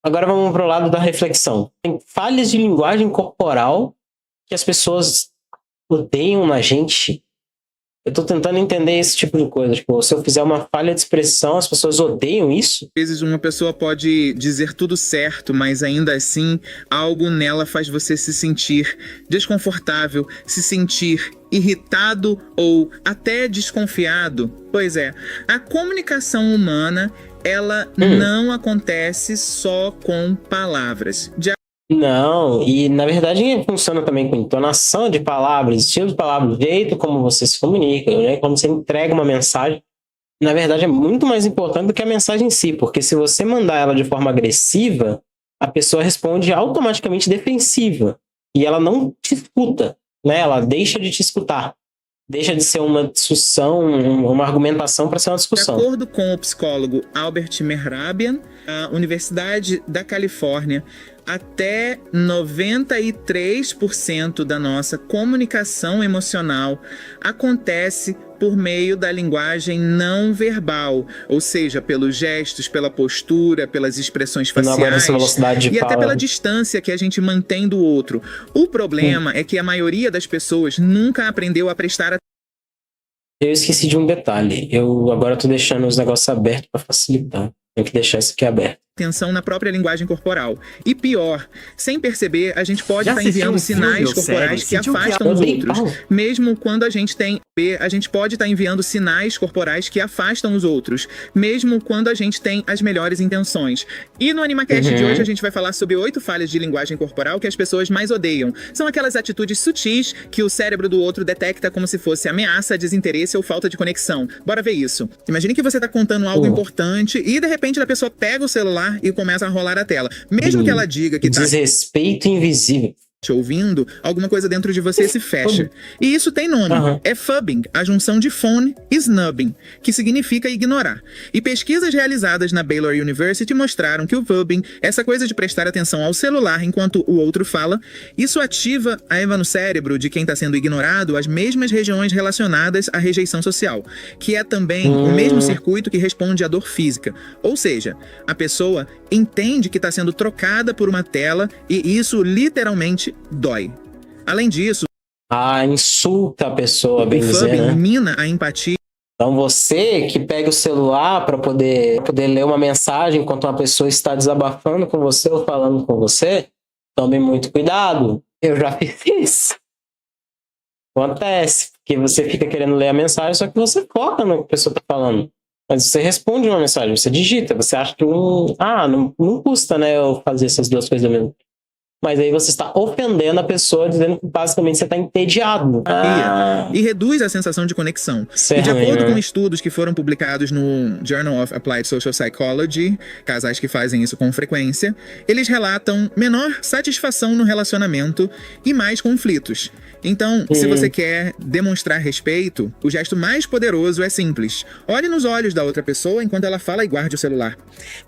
Agora vamos pro lado da reflexão. Tem falhas de linguagem corporal que as pessoas odeiam na gente. Eu tô tentando entender esse tipo de coisa. Tipo, se eu fizer uma falha de expressão, as pessoas odeiam isso? Às vezes uma pessoa pode dizer tudo certo, mas ainda assim algo nela faz você se sentir desconfortável, se sentir irritado ou até desconfiado. Pois é, a comunicação humana, ela não acontece só com palavras. Não, e na verdade funciona também com entonação de palavras, estilo de palavras, jeito como você se comunica, né? Quando você entrega uma mensagem, na verdade é muito mais importante do que a mensagem em si, porque se você mandar ela de forma agressiva, a pessoa responde automaticamente defensiva, e ela não te escuta, né? Ela deixa de te escutar. Deixa de ser uma discussão, uma argumentação para ser uma discussão. De acordo com o psicólogo Albert Mehrabian, a Universidade da Califórnia, até 93% da nossa comunicação emocional acontece por meio da linguagem não verbal, ou seja, pelos gestos, pela postura, pelas expressões faciais e até pela distância que a gente mantém do outro. O problema é que a maioria das pessoas nunca aprendeu a prestar atenção. Eu esqueci de um detalhe. Eu agora tô deixando os negócios abertos para facilitar. Tem que deixar isso aqui aberto. Atenção na própria linguagem corporal. E pior, sem perceber, a gente pode estar enviando sinais corporais que afastam os outros. Mesmo quando a gente pode estar enviando sinais corporais que afastam os outros. Mesmo quando a gente tem as melhores intenções. E no AnimaCast de hoje a gente vai falar sobre 8 falhas de linguagem corporal que as pessoas mais odeiam. São aquelas atitudes sutis que o cérebro do outro detecta como se fosse ameaça, desinteresse ou falta de conexão. Bora ver isso. Imagine que você está contando algo importante e de repente a pessoa pega o celular e começa a rolar a tela. Mesmo que ela diga que desrespeito invisível. Te ouvindo, alguma coisa dentro de você se fecha. E isso tem nome. É fubbing, a junção de phone e snubbing, que significa ignorar. E pesquisas realizadas na Baylor University mostraram que o fubbing, essa coisa de prestar atenção ao celular enquanto o outro fala, isso ativa no cérebro de quem está sendo ignorado as mesmas regiões relacionadas à rejeição social, que é também o mesmo circuito que responde à dor física. Ou seja, a pessoa entende que está sendo trocada por uma tela e isso literalmente dói. Além disso, insulta a pessoa, bem dizer, dizer, né? mina a empatia. Então você que pega o celular para poder ler uma mensagem enquanto uma pessoa está desabafando com você ou falando com você, tome muito cuidado. Eu já fiz isso. Acontece, porque você fica querendo ler a mensagem, só que você foca no que a pessoa está falando. Mas você responde uma mensagem, você digita, você acha que não custa, né, eu fazer essas duas coisas mesmo. Mas aí você está ofendendo a pessoa, dizendo que basicamente você está entediado. E reduz a sensação de conexão. E de acordo com estudos que foram publicados no Journal of Applied Social Psychology, casais que fazem isso com frequência, eles relatam menor satisfação no relacionamento e mais conflitos. Então, se você quer demonstrar respeito, o gesto mais poderoso é simples. Olhe nos olhos da outra pessoa enquanto ela fala e guarde o celular.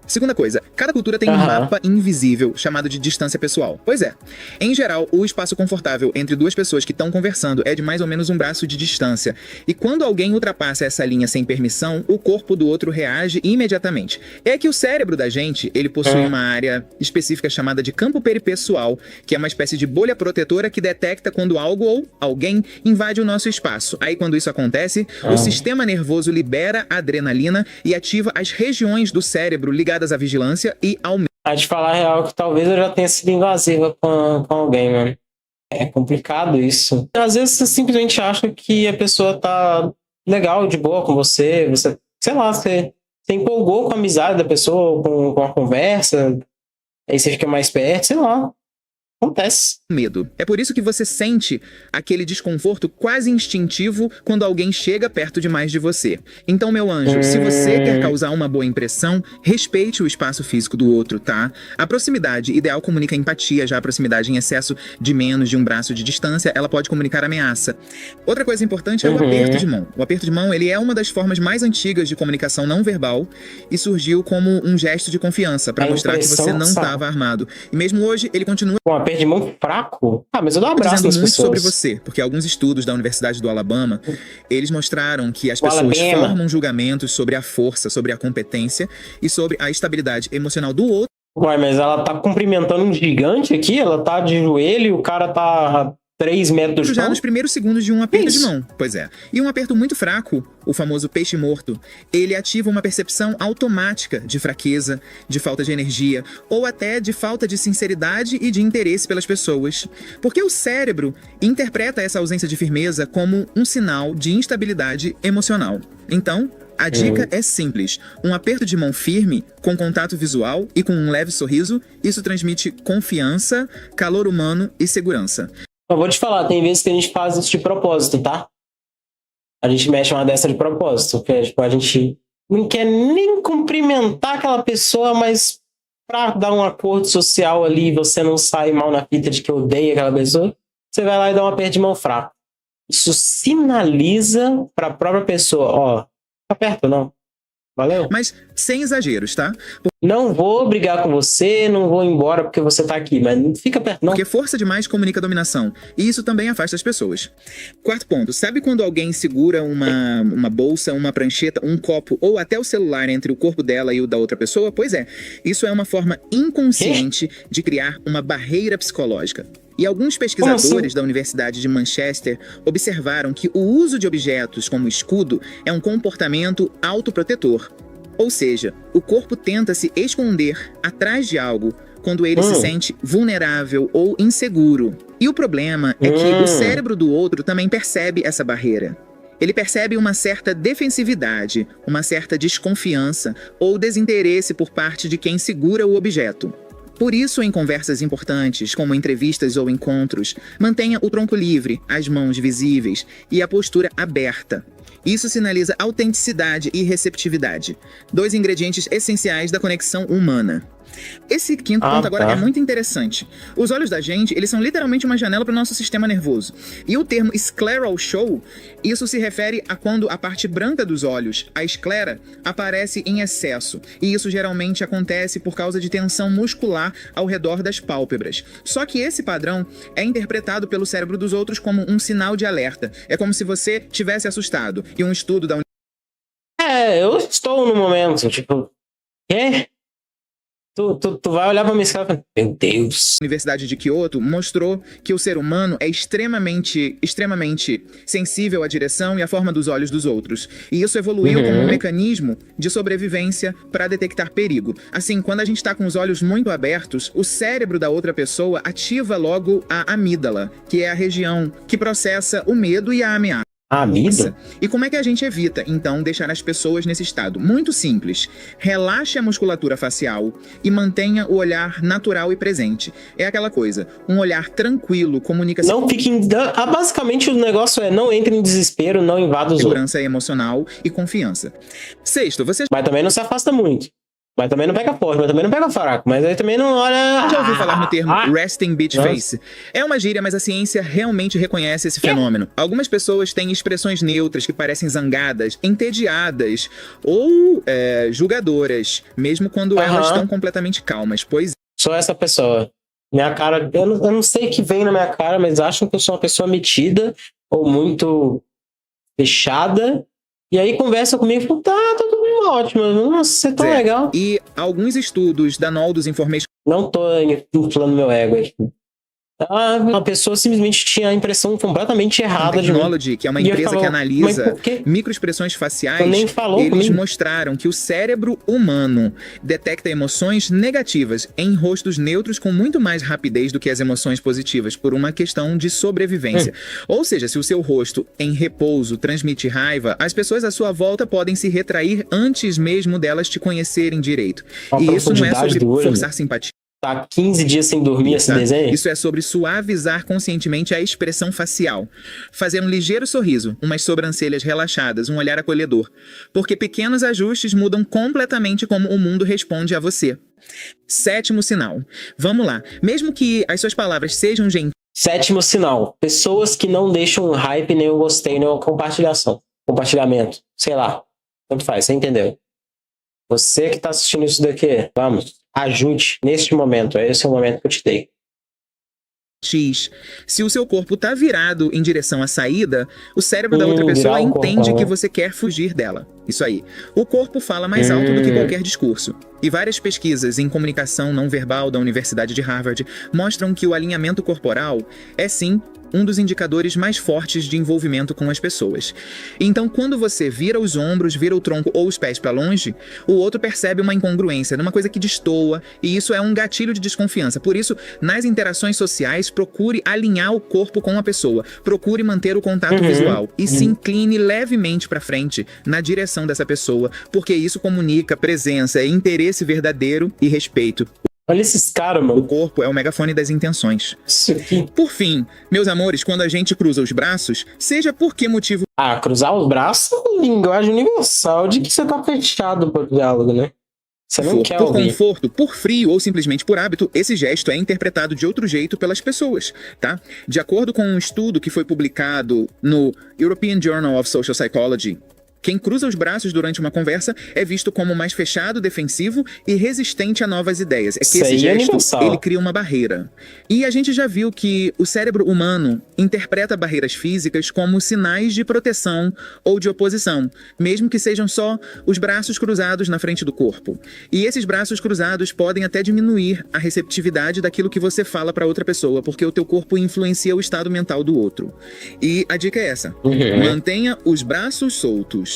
Segunda coisa, cada cultura tem um mapa invisível chamado de distância pessoal. Pois é. Em geral, o espaço confortável entre duas pessoas que estão conversando é de mais ou menos um braço de distância. E quando alguém ultrapassa essa linha sem permissão, o corpo do outro reage imediatamente. É que o cérebro da gente, ele possui uma área específica chamada de campo peripessoal, que é uma espécie de bolha protetora que detecta quando algo ou alguém invade o nosso espaço. Aí, quando isso acontece, o sistema nervoso libera adrenalina e ativa as regiões do cérebro ligadas à vigilância e ao medo. A de falar a real que talvez eu já tenha sido invasiva com alguém, mano. É complicado isso. Às vezes você simplesmente acha que a pessoa tá legal, de boa com você, sei lá, você empolgou com a amizade da pessoa, com a conversa, aí você fica mais perto, sei lá. Acontece. Medo. É por isso que você sente aquele desconforto quase instintivo quando alguém chega perto demais de você. Então, meu anjo, se você quer causar uma boa impressão, respeite o espaço físico do outro, tá? A proximidade ideal comunica empatia, já a proximidade em excesso de menos de um braço de distância, ela pode comunicar ameaça. Outra coisa importante é o aperto de mão. O aperto de mão, ele é uma das formas mais antigas de comunicação não verbal e surgiu como um gesto de confiança, para mostrar que você não estava armado. E mesmo hoje, ele continua aperto de mão fraco? Mas eu dou um abraço nas pessoas. Sobre você, porque alguns estudos da Universidade do Alabama, eles mostraram que as pessoas formam julgamentos sobre a força, sobre a competência e sobre a estabilidade emocional do outro. Uai, mas ela tá cumprimentando um gigante aqui? Ela tá de joelho e o cara tá a 3 metros do Já chão? nos primeiros segundos de um aperto de mão. Pois é. E um aperto muito fraco, o famoso peixe morto, ele ativa uma percepção automática de fraqueza, de falta de energia, ou até de falta de sinceridade e de interesse pelas pessoas. Porque o cérebro interpreta essa ausência de firmeza como um sinal de instabilidade emocional. Então, a dica é simples. Um aperto de mão firme, com contato visual e com um leve sorriso, isso transmite confiança, calor humano e segurança. Eu vou te falar, tem vezes que a gente faz isso de propósito, tá? A gente mexe uma dessa de propósito, porque tipo, a gente não quer nem cumprimentar aquela pessoa, mas pra dar um acordo social ali, você não sai mal na fita de que odeia aquela pessoa, você vai lá e dá um aperto de mão fraco. Isso sinaliza pra própria pessoa, ó, fica perto não. Valeu? Mas sem exageros, tá? Não vou brigar com você, não vou embora porque você tá aqui, mas não fica perto não. Porque força demais comunica dominação, e isso também afasta as pessoas. Quarto ponto, sabe quando alguém segura uma bolsa, uma prancheta, um copo ou até o celular entre o corpo dela e o da outra pessoa? Pois é, isso é uma forma inconsciente de criar uma barreira psicológica. E alguns pesquisadores da Universidade de Manchester observaram que o uso de objetos como escudo é um comportamento autoprotetor. Ou seja, o corpo tenta se esconder atrás de algo quando ele se sente vulnerável ou inseguro. E o problema é que o cérebro do outro também percebe essa barreira. Ele percebe uma certa defensividade, uma certa desconfiança ou desinteresse por parte de quem segura o objeto. Por isso, em conversas importantes, como entrevistas ou encontros, mantenha o tronco livre, as mãos visíveis e a postura aberta. Isso sinaliza autenticidade e receptividade, 2 ingredientes essenciais da conexão humana. Esse quinto ponto agora é muito interessante. Os olhos da gente, eles são literalmente uma janela para o nosso sistema nervoso. E o termo scleral show, isso se refere a quando a parte branca dos olhos, a esclera, aparece em excesso. E isso geralmente acontece por causa de tensão muscular ao redor das pálpebras. Só que esse padrão é interpretado pelo cérebro dos outros como um sinal de alerta. É como se você tivesse assustado. E um estudo da eu estou no momento, tipo, quê? Tu vai olhar pra minha escala e falar, meu Deus. Universidade de Kyoto mostrou que o ser humano é extremamente sensível à direção e à forma dos olhos dos outros. E isso evoluiu como um mecanismo de sobrevivência para detectar perigo. Assim, quando a gente está com os olhos muito abertos, o cérebro da outra pessoa ativa logo a amígdala, que é a região que processa o medo e a ameaça. A amígdala? E como é que a gente evita, então, deixar as pessoas nesse estado? Muito simples. Relaxe a musculatura facial e mantenha o olhar natural e presente. É aquela coisa, um olhar tranquilo, comunicação... Não fique basicamente o negócio é não entre em desespero, não invada os outros. Segurança emocional e confiança. Sexto, você... Mas também não se afasta muito. Mas também não pega forte, mas também não pega fraco. Mas aí também não olha... Já ouviu falar no termo resting bitch face? É uma gíria, mas a ciência realmente reconhece esse fenômeno. Algumas pessoas têm expressões neutras que parecem zangadas, entediadas ou julgadoras, mesmo quando elas estão completamente calmas. Pois sou essa pessoa. Minha cara, eu não sei o que vem na minha cara, mas acham que eu sou uma pessoa metida ou muito fechada. E aí conversa comigo e fala, tá tudo bem, ótimo. Nossa, você é tão legal. E alguns estudos da Noldos Information... Não tô inflando meu ego aqui. Uma pessoa simplesmente tinha a impressão completamente errada de mim. Que é uma empresa que analisa microexpressões faciais, eles mostraram que o cérebro humano detecta emoções negativas em rostos neutros com muito mais rapidez do que as emoções positivas, por uma questão de sobrevivência. Ou seja, se o seu rosto em repouso transmite raiva, as pessoas à sua volta podem se retrair antes mesmo delas te conhecerem direito. E isso não é sobre forçar simpatia. Tá 15 dias sem dormir esse desenho? Isso é sobre suavizar conscientemente a expressão facial. Fazer um ligeiro sorriso, umas sobrancelhas relaxadas, um olhar acolhedor. Porque pequenos ajustes mudam completamente como o mundo responde a você. Sétimo sinal. Vamos lá. Mesmo que as suas palavras sejam gentis... Sétimo sinal. Pessoas que não deixam um hype, nem um gostei, nem uma compartilhamento. Sei lá. Tanto faz, você entendeu? Você que tá assistindo isso daqui, vamos. Ajude neste momento. Esse é o momento que eu te dei. Se o seu corpo está virado em direção à saída, o cérebro da outra pessoa entende que você quer fugir dela. Isso aí. O corpo fala mais alto do que qualquer discurso. E várias pesquisas em comunicação não verbal da Universidade de Harvard mostram que o alinhamento corporal é sim um dos indicadores mais fortes de envolvimento com as pessoas. Então, quando você vira os ombros, vira o tronco ou os pés para longe, o outro percebe uma incongruência, uma coisa que destoa, e isso é um gatilho de desconfiança. Por isso, nas interações sociais, procure alinhar o corpo com a pessoa, procure manter o contato visual e se incline levemente para frente na direção dessa pessoa, porque isso comunica presença, interesse verdadeiro e respeito. Olha esses caras, mano. O corpo é o megafone das intenções. Isso aqui. Por fim, meus amores, quando a gente cruza os braços, seja por que motivo... cruzar os braços é linguagem universal de que você tá fechado pro diálogo, né? Você não quer por ouvir. conforto, por frio ou simplesmente por hábito, esse gesto é interpretado de outro jeito pelas pessoas, tá? De acordo com um estudo que foi publicado no European Journal of Social Psychology, quem cruza os braços durante uma conversa é visto como mais fechado, defensivo e resistente a novas ideias. É que esse gesto, ele cria uma barreira. E a gente já viu que o cérebro humano interpreta barreiras físicas como sinais de proteção ou de oposição, mesmo que sejam só os braços cruzados na frente do corpo. E esses braços cruzados podem até diminuir a receptividade daquilo que você fala para outra pessoa, porque o teu corpo influencia o estado mental do outro. E a dica é essa: mantenha os braços soltos.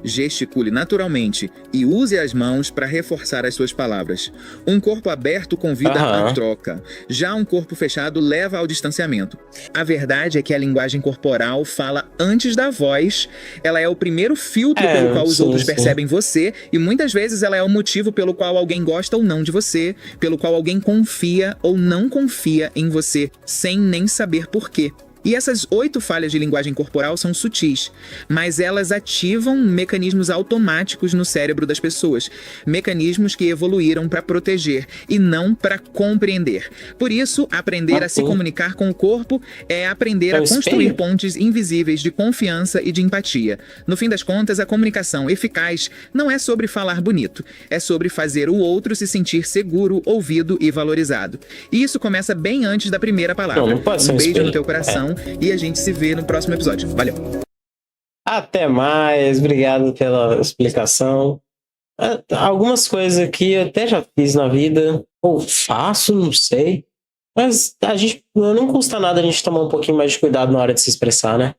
Gesticule naturalmente e use as mãos para reforçar as suas palavras. Um corpo aberto convida à troca. Já um corpo fechado leva ao distanciamento. A verdade é que a linguagem corporal fala antes da voz. Ela é o primeiro filtro pelo qual os outros percebem você, e muitas vezes ela é o motivo pelo qual alguém gosta ou não de você, pelo qual alguém confia ou não confia em você, sem nem saber por quê. E essas 8 falhas de linguagem corporal são sutis, mas elas ativam mecanismos automáticos no cérebro das pessoas, mecanismos que evoluíram para proteger e não para compreender. Por isso, aprender a se comunicar com o corpo é aprender a construir pontes invisíveis de confiança e de empatia. No fim das contas, a comunicação eficaz não é sobre falar bonito, é sobre fazer o outro se sentir seguro, ouvido e valorizado. E isso começa bem antes da primeira palavra. Um beijo no teu coração. E a gente se vê no próximo episódio. Valeu! Até mais, obrigado pela explicação. Algumas coisas aqui eu até já fiz na vida, ou faço, não sei. Mas não custa nada a gente tomar um pouquinho mais de cuidado na hora de se expressar, né?